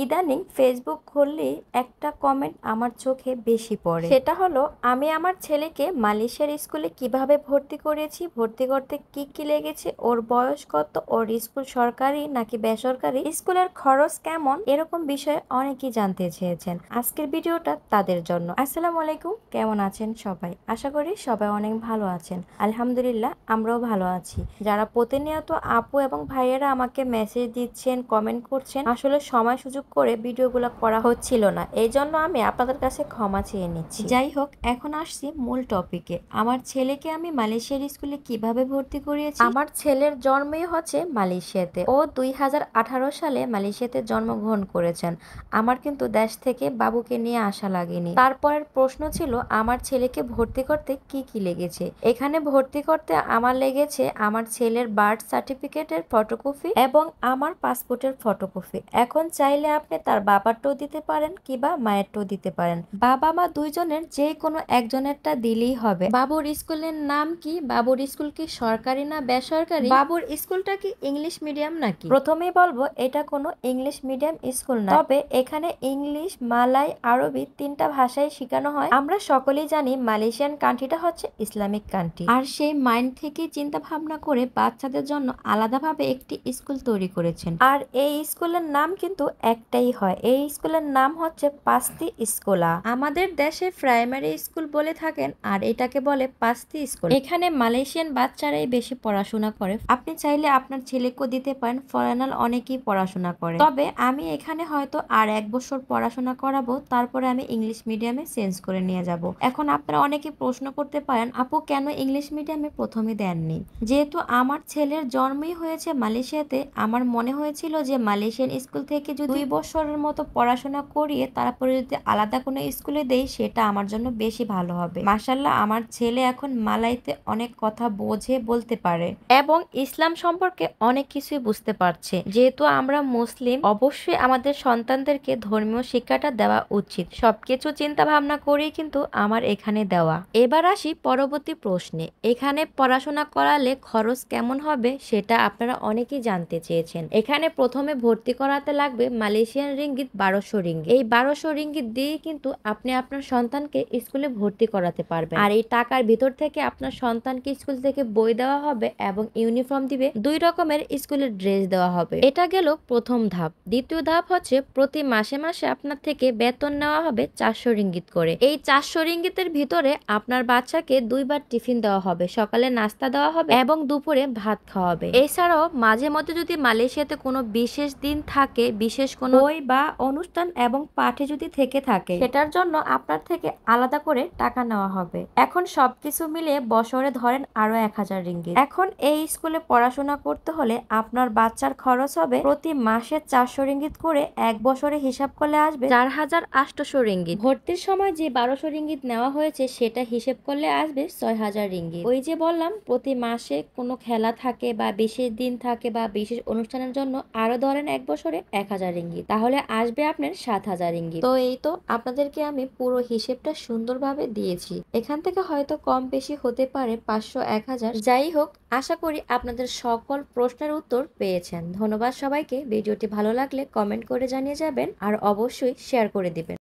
ইদানিং ফেসবুক খুললেই একটা কমেন্ট আমার চোখে বেশি পড়ে। সেটা হলো, আমি আমার ছেলেকে মালয়েশিয়ার স্কুলে কিভাবে ভর্তি করেছি, ভর্তি করতে কি কি লেগেছে, ওর বয়স কত, ওর স্কুল সরকারি নাকি বেসরকারি, স্কুলের খরচ কেমন, এরকম বিষয়ে অনেকেই জানতে চেয়েছেন। আজকের ভিডিওটা তাদের জন্য। আসসালামু আলাইকুম, কেমন আছেন সবাই? আশা করি সবাই অনেক ভালো আছেন। আলহামদুলিল্লাহ, আমরাও ভালো আছি। যারা প্রতিনিয়ত আপু এবং ভাইয়েরা আমাকে মেসেজ দিচ্ছেন, কমেন্ট করছেন, আসলে সময় সুযোগ করে ভিডিওগুলো করা হচ্ছিল না, এই জন্য আমি আপনাদের কাছে ক্ষমা চেয়ে নিচ্ছি। যাই হোক, এখন আসছি মূল টপিকে। আমার ছেলেকে আমি মালয়েশিয়ার স্কুলে কিভাবে ভর্তি করিয়েছি। আমার ছেলের জন্মই হচ্ছে মালয়েশিয়াতে। ও 2018 সালে মালয়েশিয়াতে জন্মগ্রহণ করেছেন। আমার কিন্তু দেশ থেকে বাবুকে নিয়ে আসা লাগেনি। তারপরের প্রশ্ন ছিল আমার ছেলেকে ভর্তি করতে কি কি লেগেছে। এখানে ভর্তি করতে আমার লেগেছে আমার ছেলের বার্থ সার্টিফিকেটের ফটোকপি এবং আমার পাসপোর্টের ফটোকপি। এখন চাইলে আপনি তার বাবারটাও দিতে পারেন কিংবা মায়েরটাও দিতে পারেন। বাবা মা দুইজনের যে কোনো একজনেরটা দিলেই হবে। বাবুর স্কুলের নাম কি, বাবুর স্কুল কি সরকারি না বেসরকারি, বাবুর স্কুলটা কি ইংলিশ মিডিয়াম নাকি। প্রথমেই বলবো, এটা কোনো ইংলিশ মিডিয়াম স্কুল না, তবে এখানে ইংলিশ, মালয়, আরবি তিনটা ভাষায় শেখানো হয়। আমরা সকলেই জানি মালয়েশিয়ান কান্ট্রিটা হচ্ছে ইসলামিক কান্ট্রি, আর সেই মাইন্ড থেকে চিন্তা ভাবনা করে বাচ্চাদের জন্য আলাদাভাবে একটি স্কুল তৈরি করেছেন। আর এই স্কুলের নাম কিন্তু একটাই হয়, এই স্কুলের নাম হচ্ছে পাস্তি স্কুলা। আমাদের দেশে প্রাইমারি স্কুল বলে থাকেন, আর এটাকে বলে পাস্তি স্কুল। এখানে মালয়েশিয়ান বাচ্চারাই বেশি পড়াশোনা করে। আপনি চাইলে আপনার ছেলেকেও দিতে পারেন, ফরেনার অনেকেই পড়াশোনা করে। তবে আমি এখানে হয়তো আর 1 বছর পড়াশোনা করাবো, তারপরে আমি ইংলিশ মিডিয়ামে চেঞ্জ করে নিয়ে যাব। এখন আপনারা অনেকে প্রশ্ন করতে পারেন, আপু কেন ইংলিশ মিডিয়ামে প্রথমে দেননি। যেহেতু আমার ছেলের জন্মই হয়েছে মালয়েশিয়াতে, আমার মনে হয়েছিল যে মালয়েশিয়ান স্কুল থেকে যদি 2 বছরের মতো পড়াশোনা করিয়ে তারপরে যদি আলাদা কোনো স্কুলে দেই, সেটা আমার জন্য বেশি ভালো হবে। মাশাআল্লাহ, আমার ছেলে এখন মালয়তে অনেক কথা বোঝে, বলতে পারে এবং ইসলাম সম্পর্কে অনেক কিছুই বুঝতে পারছে। যেহেতু আমরা মুসলিম, অবশ্যই আমাদের সন্তানদেরকে ধর্মীয় শিক্ষাটা দেওয়া উচিত। সবকিছু চিন্তা ভাবনা করেই কিন্তু আমার এখানে দেওয়া। এবার আসি পরবর্তী প্রশ্নে। এখানে পড়াশোনা করালে খরচ কেমন হবে সেটা আপনারা অনেকেই জানতে চেয়েছেন। এখানে প্রথমে ভর্তি করাতে লাগবে মালয়েশিয়ান রিঙ্গিত 1200 রিঙ্গিত। এই 1200 রিঙ্গিত দিয়ে কিন্তু আপনি আপনার সন্তানকে স্কুলে ভর্তি করাতে পারবেন। আর এই টাকার ভিতর থেকে আপনার সন্তানকে স্কুল থেকে বই দেওয়া হবে এবং ইউনিফর্ম দিবে, 2 রকমের স্কুলের ড্রেস দেওয়া হবে। এটা গেল প্রথম ধাপ। দ্বিতীয় ধাপ হচ্ছে প্রতি মাসে মাসে আপনার থেকে বেতন নেওয়া হবে 400 রিঙ্গিত করে। এই 400 রিঙ্গিতের ভিতরে আপনার বাচ্চাকে 2বার টিফিন দেওয়া হবে, সকালে নাস্তা দেওয়া হবে এবং দুপুরে ভাত খাওয়াবে। এছাড়াও মাঝে মধ্যে যদি মালয়েশিয়াতে কোনো বিশেষ দিন থাকে, বিশেষ কোনো বই বা অনুষ্ঠান এবং পাঠে যদি থেকে থাকে, সেটার জন্য আপনার থেকে আলাদা করে টাকা নেওয়া হবে। এখন সবকিছু মিলিয়ে বছরে ধরেন আরো 1000 রিঙ্গিত। এখন এই স্কুলে পড়াশোনা করতে হলে আপনার বাচ্চার খরচ হবে প্রতি মাসে 400 রিঙ্গিত করে, 1 বছরে হিসাব করলে আসবে 4800 রিঙ্গিত। ভর্তির সময় যে 1200 রিঙ্গিত নেওয়া হয়েছে সেটা হিসেব করলে আসবে 6000 রিঙ্গিত। ওই যে বললাম, প্রতি মাসে কোনো খেলা থাকে বা বিশেষ দিন থাকে বা বিশেষ অনুষ্ঠানের জন্য আরো ধরেন 1 বছরে 1000 রিঙ্গিত, তাহলে আসবে আপনার 7000 রিঙ্গিত। তো এই তো আপনাদেরকে আমি পুরো হিসেবটা সুন্দরভাবে দিয়েছি। এখান থেকে হয়তো কম বেশি হতে পারে, 500 1000, যাই হোক। আশা করি আপনাদের সকল প্রশ্নের উত্তর পেয়েছেন। ধন্যবাদ সবাইকে। ভিডিওটি ভালো লাগলে কমেন্ট করে জানিয়ে যাবেন আর অবশ্যই শেয়ার করে দিবেন।